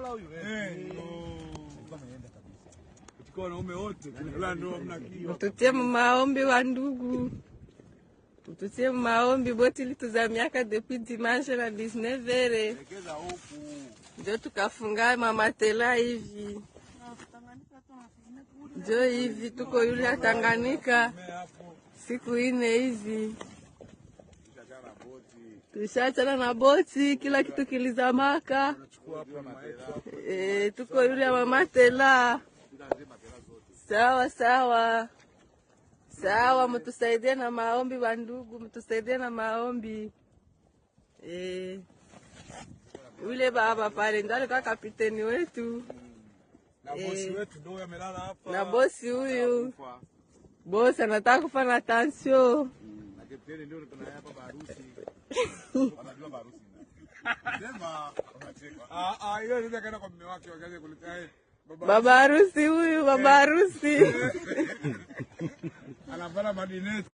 Kalala huyu. Kwa wanaume wote kulala ndio mnakio. Tutie maombi wa ndugu. Tutie maombi boti lituza miaka depuis dimanche na 19h. Ndio tukafunga mama tela hivi. Ndio hivi tuko yule Tanganyika. Siku 4 hivi. Tushachana na boti, kila kitu kilizamaka. Tuko yule mama tela. Sawa sawa. Sawa, mtusaidie na maombi wa ndugu, mtusaidie na maombi. Ule baba pale ndo alikuwa kapiteni wetu. Na bosi wetu ndio amelala hapa. Na bosi huyu. Bosi anataka kufa na tension. Na kapiteni ndio tunaye hapa barusi. Anajua barusi. Sema unacheka. Hiyo ndio kaenda kwa mume wake wakaje kuleta baba harusi huyu, baba harusi. Anavaa madinesi.